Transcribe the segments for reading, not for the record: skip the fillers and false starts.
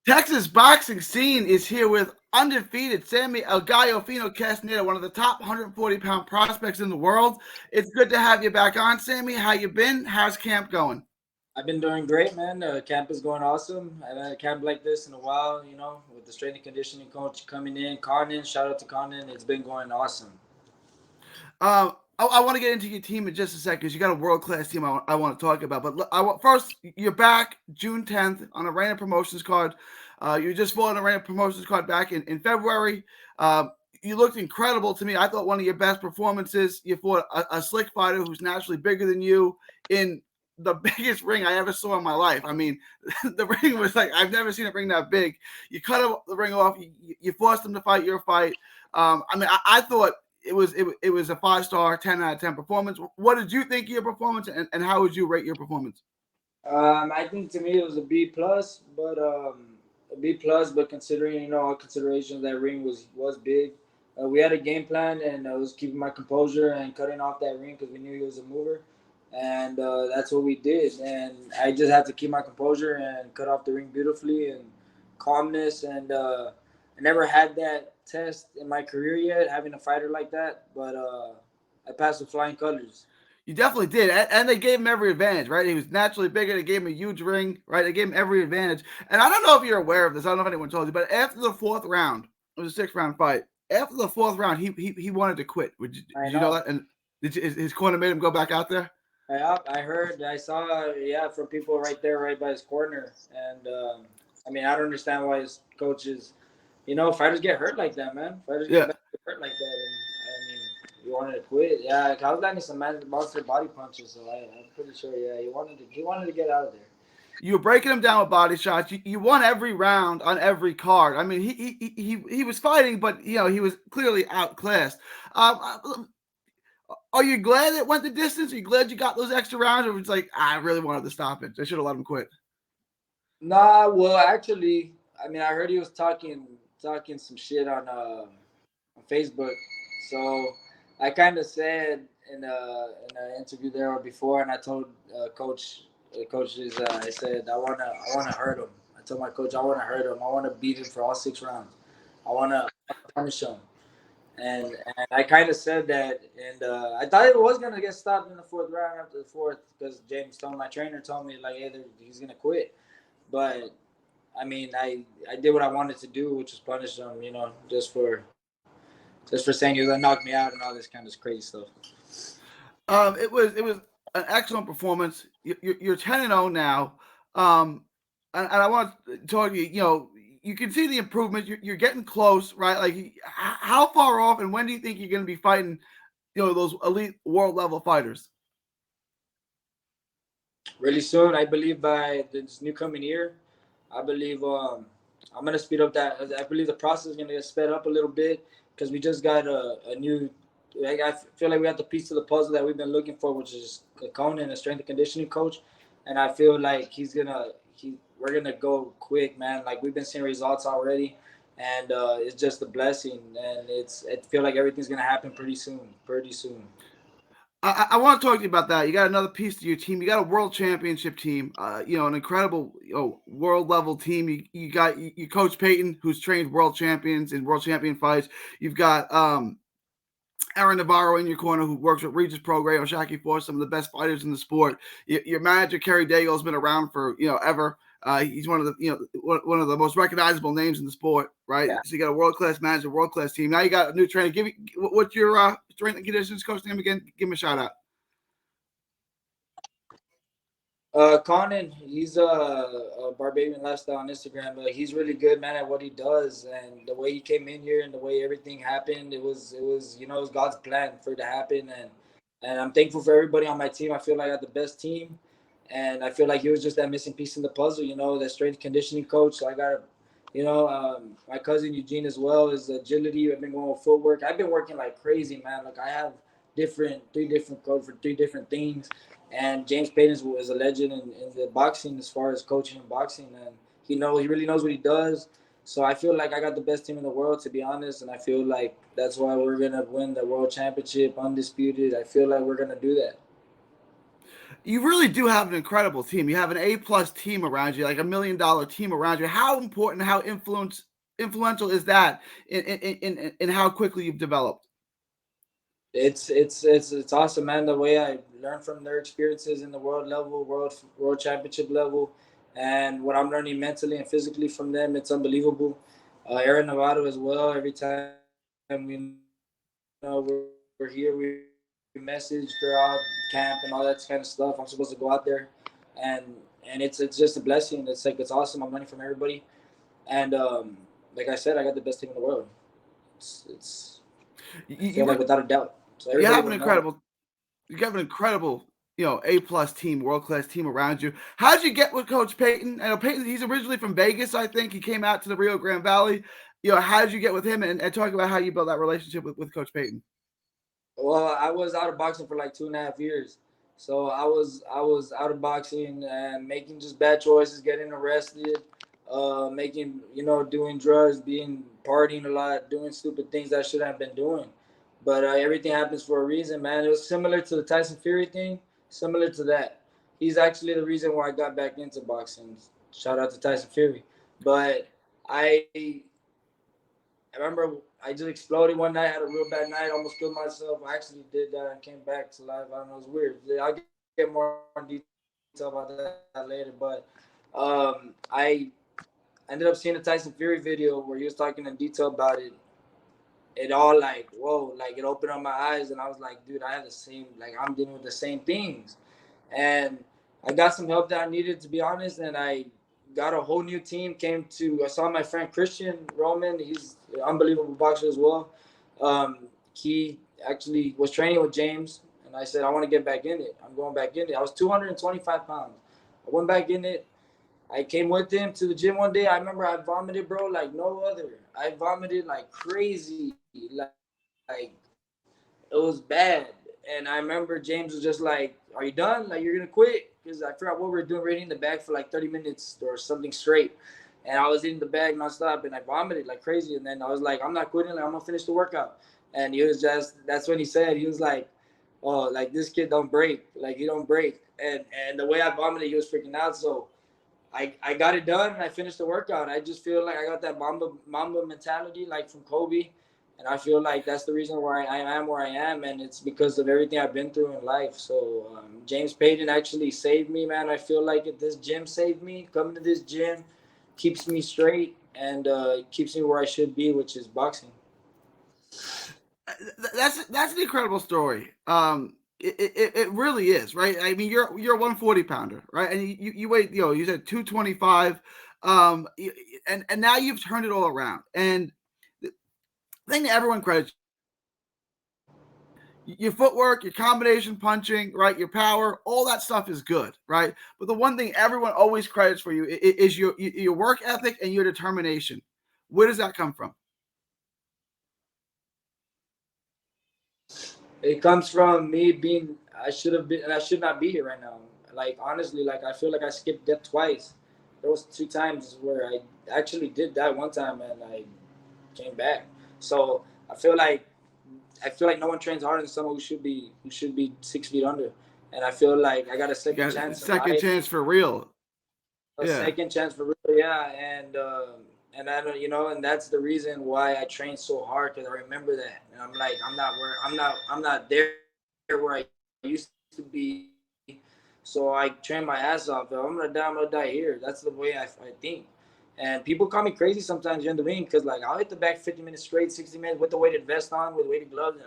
Texas boxing scene is here with undefeated Sammy Gallo Fino Castaneda, one of the top 140-pound prospects in the world. It's good to have you back on, Sammy. How you been? How's camp going? I've been doing great, man. Camp is going awesome. I've had a camp like this in a while, with the strength and conditioning coach coming in. Conan, shout out to Conan. It's been going awesome. I want to get into your team in just a second because you got a world class team I want to talk about. But first, you're back June 10th on a Reign of Promotions card. You just fought on a Reign of Promotions card back in February. You looked incredible to me. I thought one of your best performances. You fought a slick fighter who's naturally bigger than you in the biggest ring I ever saw in my life. I mean, the ring was like, I've never seen a ring that big. You cut the ring off. You forced him to fight your fight. I thought it was a 5-star, 10 out of 10 performance. What did you think of your performance, and how would you rate your performance? I think to me it was a B plus, but considering all considerations, that ring was big. We had a game plan, and I was keeping my composure and cutting off that ring because we knew he was a mover, and that's what we did. And I just had to keep my composure and cut off the ring beautifully and calmness. And I never had that test in my career yet, having a fighter like that, but I passed with flying colors. You definitely did, and they gave him every advantage, right? He was naturally bigger. They gave him a huge ring, right? They gave him every advantage. And I don't know if you're aware of this. I don't know if anyone told you, but after the fourth round, it was a 6-round fight. After the fourth round, he wanted to quit. I Did you know know. that? And his corner made him go back out there? I heard, I saw, yeah, from people right there, right by his corner. And I don't understand why his coaches, fighters get hurt like that, man. Fighters get Yeah. hurt like that. And he wanted to quit. Yeah, I was landing some monster body punches, so I'm pretty sure, yeah, he wanted to get out of there. You were breaking him down with body shots. You won every round on every card. I mean, he was fighting, but he was clearly outclassed. Are you glad it went the distance? Are you glad you got those extra rounds? Or was like, I really wanted to stop it. I should have let him quit. Nah, well, actually, I heard he was talking some shit on Facebook. So I kind of said in an interview there or before, and I told coaches, I said I wanna hurt him. I told my coach I wanna hurt him. I wanna beat him for all 6 rounds. I wanna punish him. And I kind of said that, and I thought it was gonna get stopped in the fourth round after the fourth because James Stone, my trainer, told me like, hey, he's gonna quit. But I did what I wanted to do, which was punish him, just for saying he was gonna knock me out and all this kind of crazy stuff. It was an excellent performance. You're 10-0 now, and I want to talk to you. You can see the improvement. You're getting close, right? Like, how far off, and when do you think you're going to be fighting? Those elite world level fighters. Really soon, I believe by this new coming year, I believe I'm gonna speed up that. I believe the process is gonna get sped up a little bit because we just got a new. I feel like we got the piece to the puzzle that we've been looking for, which is Conan, a strength and conditioning coach, and I feel like we're gonna go quick, man. Like we've been seeing results already, and it's just a blessing, and I feel like everything's gonna happen pretty soon, pretty soon. I want to talk to you about that. You got another piece to your team. You got a world championship team. An incredible, world level team. You got you coach Peyton, who's trained world champions in world champion fights. You've got Aaron Navarro in your corner, who works with Regis Prograis, Oshaki Force, some of the best fighters in the sport. Your manager Kerry Daigle has been around for ever. He's one of the one of the most recognizable names in the sport, right? Yeah. So you got a world class manager, world class team. Now you got a new trainer. What's your strength and conditions coach name again? Give him a shout out. Conan, he's a Barbarian Lifestyle on Instagram. He's really good, man, at what he does, and the way he came in here and the way everything happened, it was God's plan for it to happen, and I'm thankful for everybody on my team. I feel like I got the best team, and I feel like he was just that missing piece in the puzzle. That strength conditioning coach. So I got, my cousin Eugene as well is agility. I've been going with footwork. I've been working like crazy, man. Like I have three different codes for three different things. And James Payton is a legend in the boxing as far as coaching and boxing, and he really knows what he does. So I feel like I got the best team in the world, to be honest, and I feel like that's why we're gonna win the world championship undisputed. I feel like we're gonna do that. You really do have an incredible team. You have an A+ team around you, like $1 million team around you. How important, how influential is that in how quickly you've developed? It's awesome, man. The way I learn from their experiences in the world level, world championship level, and what I'm learning mentally and physically from them, it's unbelievable. Aaron Novato as well. Every time we're here, we message throughout camp and all that kind of stuff. I'm supposed to go out there, and it's just a blessing. It's awesome. I'm learning from everybody, and like I said, I got the best team in the world. It's I feel like You without a doubt. So you everybody have would an know. incredible you have an incredible, A+ team, world-class team around you. How did you get with Coach Payton? I know Payton, he's originally from Vegas, I think. He came out to the Rio Grande Valley. How did you get with him, and talk about how you built that relationship with Coach Payton? Well, I was out of boxing for like 2.5 years, so I was out of boxing and making just bad choices, getting arrested, making doing drugs, being partying a lot, doing stupid things that I shouldn't have been doing. But everything happens for a reason, man. It was similar to the Tyson Fury thing, similar to that. He's actually the reason why I got back into boxing. Shout out to Tyson Fury. But I I remember I just exploded one night, had a real bad night, almost killed myself. I actually did that and came back to life. I don't know, it's weird. I'll get more in detail about that later. But I ended up seeing a Tyson Fury video where he was talking in detail about it. It all like, whoa, like it opened up my eyes, and I was like, dude, I have the same, like I'm dealing with the same things. And I got some help that I needed, to be honest, and I got a whole new team. I saw my friend Christian Roman. He's an unbelievable boxer as well. He actually was training with James, and I said I want to get back in it. I'm going back in it. I was 225 pounds. I went back in it. I came with him to the gym one day. I remember I vomited, bro, like no other. I vomited like crazy. Like it was bad. And I remember James was just like, "Are you done? Like you're gonna quit?" Because I forgot what we were doing. We were eating the bag for like 30 minutes or something straight. And I was eating the bag nonstop, and I vomited like crazy. And then I was like, "I'm not quitting. Like I'm gonna finish the workout." And he was just—that's when he said he was like, "Oh, like this kid don't break. Like he don't break." And the way I vomited, he was freaking out. So I got it done and I finished the workout. I just feel like I got that Mamba mentality like from Kobe, and I feel like that's the reason why I am where I am, and it's because of everything I've been through in life. So James Payton actually saved me, man. I feel like this gym saved me. Coming to this gym keeps me straight and keeps me where I should be, which is boxing. That's an incredible story. It really is, right? I mean, you're a 140 pounder, right? And you weigh, you said 225, and now you've turned it all around. And the thing that everyone credits your footwork, your combination punching, right? Your power, all that stuff is good, right? But the one thing everyone always credits for you is your work ethic and your determination. Where does that come from? It comes from me being I should have been and I should not be here right now. Like honestly, like I feel like I skipped death twice. There was 2 times where I actually did that one time and I came back. So I feel like no one trains harder than someone who should be 6 feet under. And I feel like I got a You second got a chance in second life, chance for real. a Yeah. second chance for real, yeah. And I don't, and that's the reason why I train so hard because I remember that, and I'm like, I'm not there where I used to be. So I train my ass off. If I'm gonna die, I'm gonna die here. That's the way I think. And people call me crazy sometimes during the ring because like I'll hit the back 50 minutes straight, 60 minutes with the weighted vest on, with weighted gloves,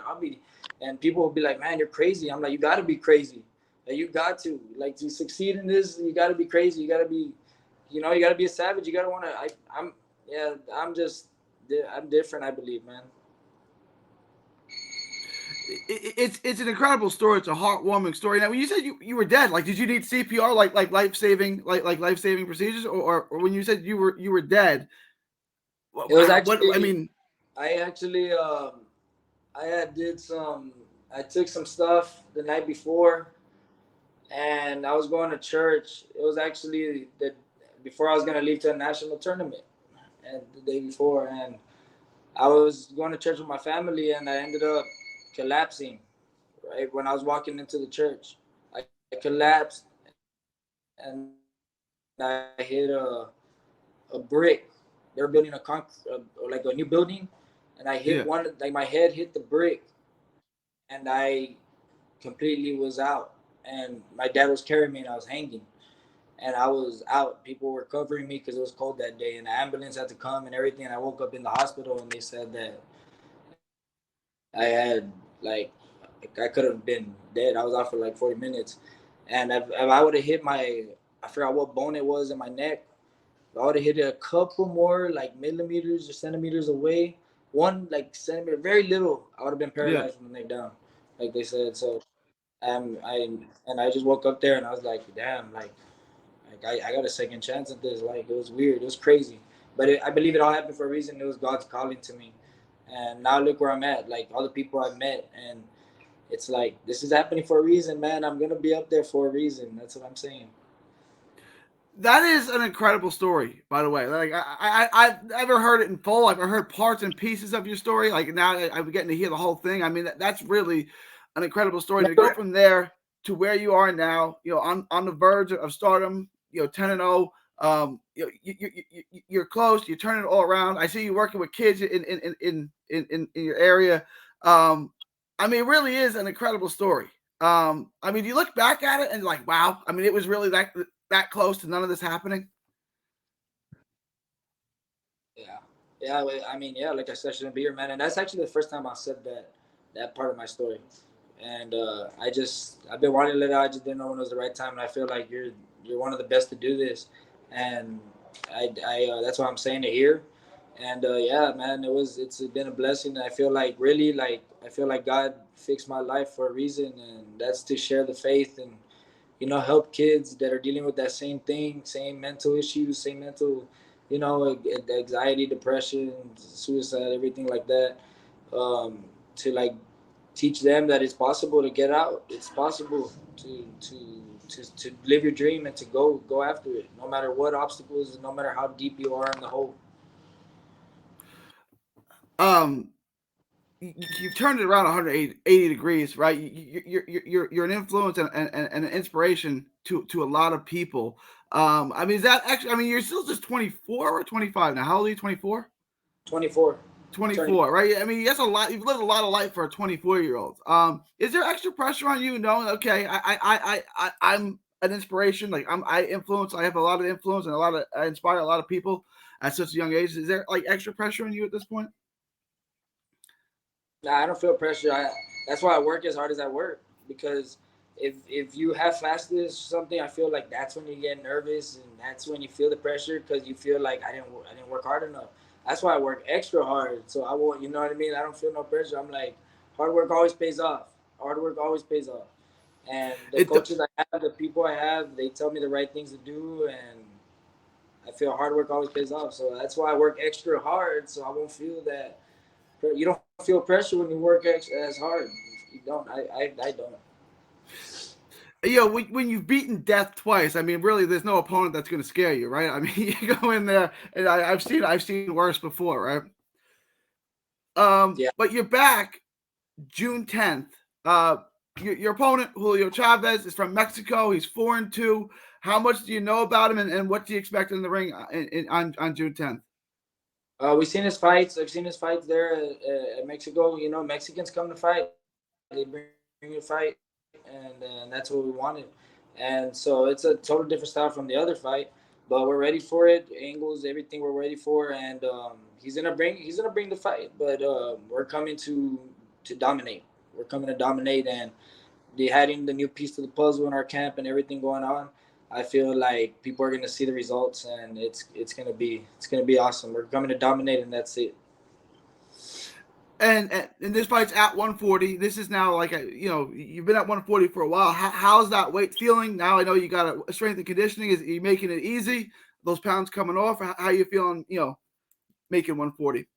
and people will be like, "Man, you're crazy." I'm like, "You got to be crazy. Like, you got to succeed in this. You got to be crazy. You got to be a savage. You got to want to. I'm different. I believe, man. It's an incredible story. It's a heartwarming story. Now, when you said you were dead, like, did you need CPR, like life saving procedures, or when you said you were dead, It was what I actually mean? I actually I had did some. I took some stuff the night before, and I was going to church. It was actually the before I was gonna leave to a national tournament, and the day before, and I was going to church with my family, and I ended up collapsing right when I was walking into the church. I I collapsed and I hit a brick. They're building like a new building, and I hit Yeah. one, like my head hit the brick, and I completely was out. And my dad was carrying me, and I was hanging, and I was out. People were covering me because it was cold that day, and the ambulance had to come and everything. And I woke up in the hospital, and they said that I had like I could have been dead. I was out for like 40 minutes, and if I would have hit I forgot what bone it was in my neck. If I would have hit it a couple more like millimeters or centimeters away, one like centimeter, very little, I would have been Yeah. paralyzed from the neck down, like they said. So I and I just woke up there and I was like, damn, like I got a second chance at this. Like it was weird, it was crazy, but I believe it all happened for a reason. It was God's calling to me, and now look where I'm at. Like all the people I've met, and it's like this is happening for a reason, man. I'm gonna be up there for a reason. That's what I'm saying. That is an incredible story, by the way. Like I've never heard it in full. I've heard parts and pieces of your story. Like now I'm getting to hear the whole thing. I mean, that's really an incredible story to go from there to where you are now. You know, on the verge of stardom. You know, 10-0. You're close. You're turning it all around. I see you working with kids in your area. I mean, it really is an incredible story. I mean, do you look back at it and like, wow? I mean, it was really that close to none of this happening? Yeah, yeah. I mean, yeah. Like I said, I shouldn't be here, man. And that's actually the first time I said that part of my story. And I've been wanting to let it out. I just didn't know when it was the right time. And I feel like you're one of the best to do this. And I that's why I'm saying it here. And yeah, man, it's been a blessing. I feel like really like I feel like God fixed my life for a reason, and that's to share the faith and help kids that are dealing with that same thing, same mental issues, same mental, anxiety, depression, suicide, everything like that. To like teach them that it's possible to get out. It's possible to live your dream and to go after it, no matter what obstacles, no matter how deep you are in the hole. Um, you've turned it around 180 degrees, right? You're an influence and an inspiration to a lot of people. I mean, is that actually? I mean, you're still just 24 or 25 now. How old are you? 24. 24. Turning. 24, right? I mean, that's a lot. You've lived a lot of life for a 24-year-old. Is there extra pressure on you knowing, okay, I'm an inspiration. Like I influence. I have a lot of influence and I inspire a lot of people at such a young age. Is there like extra pressure on you at this point? Nah, I don't feel pressure. That's why I work as hard as I work, because if you have fastness or something, I feel like that's when you get nervous, and that's when you feel the pressure because you feel like I didn't work hard enough. That's why I work extra hard. So I won't, you know what I mean? I don't feel no pressure. I'm like, hard work always pays off. Hard work always pays off. And the It coaches I have, the people I have, they tell me the right things to do, and I feel hard work always pays off. So that's why I work extra hard, so I won't feel that. You don't feel pressure when you work as hard. You don't. I don't. when you've beaten death twice, I mean, really, there's no opponent that's going to scare you, right? I mean, you go in there, and I've seen worse before, right? Yeah. But you're back June 10th. Your opponent Julio Chavez is from Mexico. He's 4-2. How much do you know about him, and what do you expect in the ring on June 10th? We've seen his fights. I've seen his fights there at Mexico. Mexicans come to fight. They bring a fight, and that's what we wanted. And so it's a total different style from the other fight, but we're ready for it. Angles, everything we're ready for, and he's gonna bring the fight. But we're coming to dominate. We're coming to dominate, and they adding the new piece to the puzzle in our camp and everything going on. I feel like people are gonna see the results, and it's gonna be awesome. We're coming to dominate, and that's it. And this fight's at 140. This is now like you've been at 140 for a while. How's that weight feeling now? I know you got a strength and conditioning. Is you making it easy? Those pounds coming off? How you feeling? Making 140.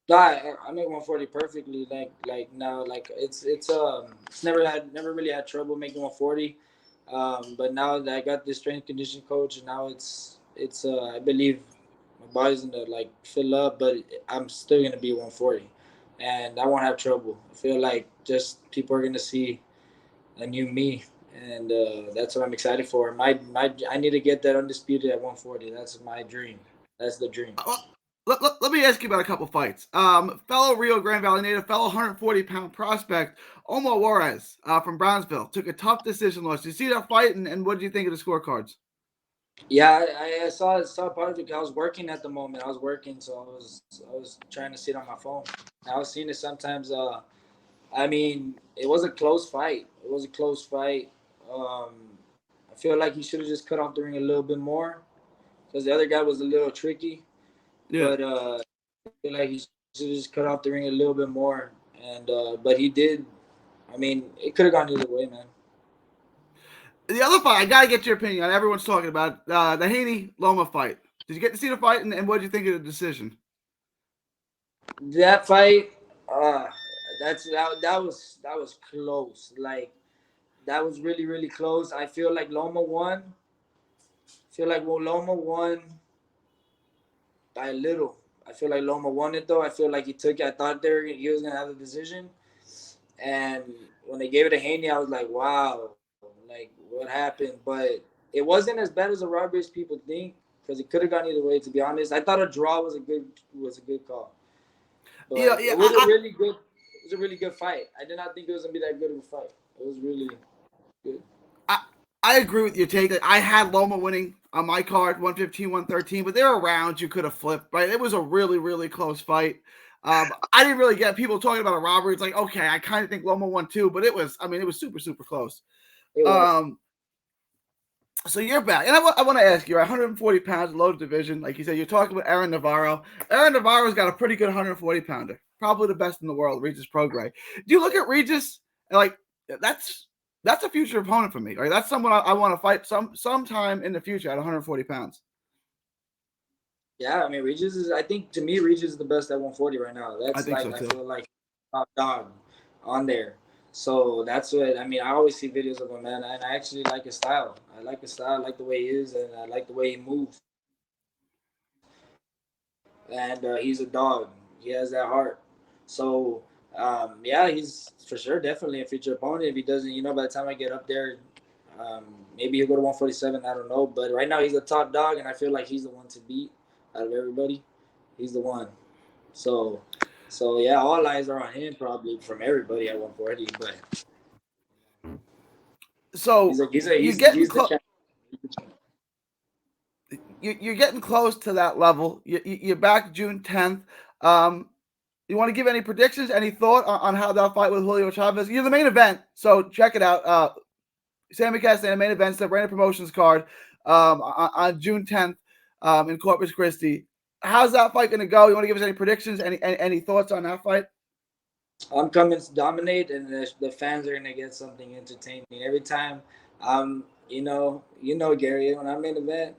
No, I make 140 perfectly. Like now, like it's never really had trouble making 140. But now that I got this strength condition coach, and now it's I believe my body's gonna like fill up, but I'm still gonna be 140, and I won't have trouble. I feel like just people are gonna see a new me, and that's what I'm excited for. My I need to get that undisputed at 140. That's my dream. That's the dream. Well, let me ask you about a couple fights. Fellow Rio Grande Valley native, fellow 140-pound prospect, Omar Juarez from Brownsville, took a tough decision loss. Did you see that fight, and what did you think of the scorecards? Yeah, I saw part of it. I was working at the moment. I was working, so I was trying to see it on my phone. I was seeing it sometimes. I mean, it was a close fight. It was a close fight. Um, I feel like he should have just cut off the ring a little bit more because the other guy was a little tricky. Yeah. But I feel like he should have just cut off the ring a little bit more. And but he did. I mean, it could have gone either way, man. The other fight, I gotta get your opinion on. Everyone's talking about the Haney Loma fight. Did you get to see the fight, and what did you think of the decision? That fight, that was close. Like that was really close. I feel like Loma won. I feel like Loma won by a little. I feel like Loma won it though. I feel like he took it. I thought he was gonna have the decision, and when they gave it to Haney, I was like, wow, like what happened? But it wasn't as bad as the robberies people think because it could have gone either way. To be honest, I thought a draw was a good call, Yeah, but yeah. it was a really good. It was a really good fight. I did not think it was gonna be that good of a fight. It was really good. I, I agree with your take. I had Loma winning on my card, 115, 113, but there were rounds you could have flipped, right? It was a really close fight. I didn't really get people talking about a robbery. It's like, okay, I kind of think Loma won too, but it was super close. It was. Um, so you're back. And I want to ask you, 140 pounds, loaded division. Like you said, you're talking about Aaron Navarro. Aaron Navarro's got a pretty good 140 pounder. Probably the best in the world, Regis Prograis. Do you look at Regis and like, that's a future opponent for me. Right? That's someone I want to fight sometime in the future at 140 pounds. Yeah, I mean, Regis is. I think to me, Regis is the best at 140 right now. I That's think so like I too. feel like top dog on there. So that's what I mean. I always see videos of him, man, and I actually like his style. I like his style. I like the way he is, and I like the way he moves. And he's a dog. He has that heart. So yeah, he's for sure definitely a future opponent. If he doesn't, by the time I get up there, um, maybe he'll go to 147. I don't know, but right now he's the top dog, and I feel like he's the one to beat out of everybody. He's the one. So, so yeah, all eyes are on him probably from everybody at 140. But So he's a he's a you're he's getting he's the close. champ. You're getting close to that level. You're back June 10th. You want to give any predictions, any thought on how that fight with Julio Chavez? You're the main event, so check it out. Sammy Castaneda main events, the Rainer Promotions card on June 10th in Corpus Christi. How's that fight going to go? You want to give us any predictions, any thoughts on that fight? I'm coming to dominate, and the fans are gonna get something entertaining every time. Gary. When I'm in an event,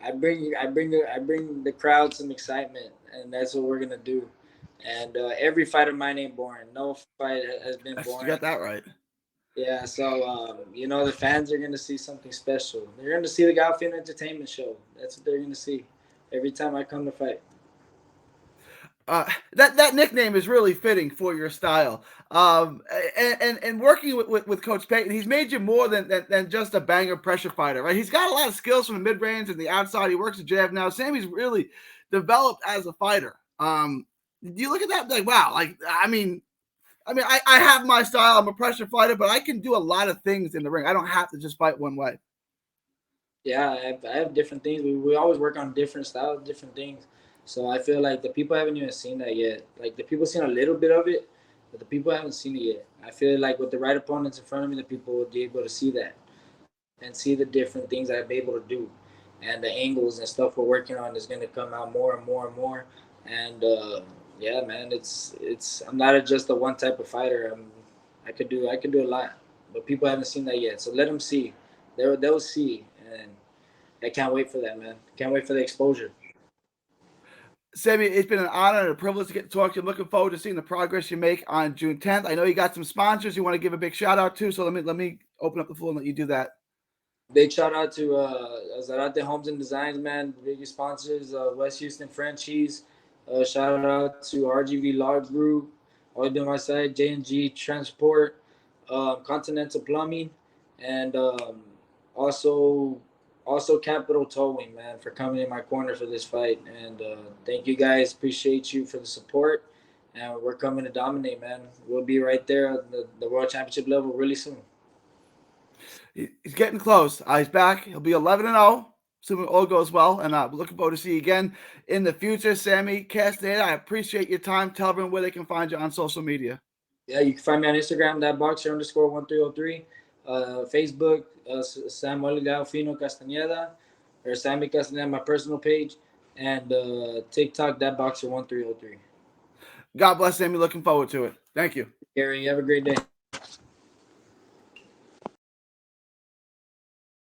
I bring the crowd some excitement, and that's what we're gonna do. And every fight of mine ain't boring. No fight has been You boring. got that right. Yeah, so the fans are gonna see something special. They're gonna see the Gallo Fino entertainment show. That's what they're gonna see every time I come to fight. That nickname is really fitting for your style. And working with Coach Payton, he's made you more than just a banger pressure fighter, right? He's got a lot of skills from the mid range and the outside. He works the jab now. Sammy's really developed as a fighter. You look at that like, wow, like I have my style. I'm a pressure fighter, but I can do a lot of things in the ring. I don't have to just fight one way. Yeah, I have different things. We always work on different styles, different things. So I feel like the people haven't even seen that yet. Like the people seen a little bit of it, but the people haven't seen it yet. I feel like with the right opponents in front of me, the people will be able to see that and see the different things I've been able to do, and the angles and stuff we're working on is going to come out more and more and more. And yeah, man, it's I'm not just a one type of fighter. I could do a lot, but people haven't seen that yet. So let them see. They'll see, and I can't wait for that, man. Can't wait for the exposure. Sammy, it's been an honor and a privilege to get to talk to you. I'm looking forward to seeing the progress you make on June 10th. I know you got some sponsors you want to give a big shout out to, so let me open up the floor and let you do that. Big shout out to Zarate Homes and Designs, man. Biggest sponsors, West Houston Franchise. Shout out to RGV Law Group. All doing my side, J&G Transport, Continental Plumbing, and also also Capital Towing, man, for coming in my corner for this fight. And thank you guys. Appreciate you for the support. And we're coming to dominate, man. We'll be right there at the World Championship level really soon. He's getting close. He's back. He'll be 11-0, assuming all goes well. And we're looking forward to see you again in the future. Sammy Castaneda, I appreciate your time. Tell everyone where they can find you on social media. Yeah, you can find me on Instagram, that boxer underscore 1303. Facebook, Samuel Gallo Fino Castaneda, or Sammy Castaneda, my personal page. And TikTok, that boxer 1303. God bless Sammy. Looking forward to it. Thank you. Gary, you have a great day.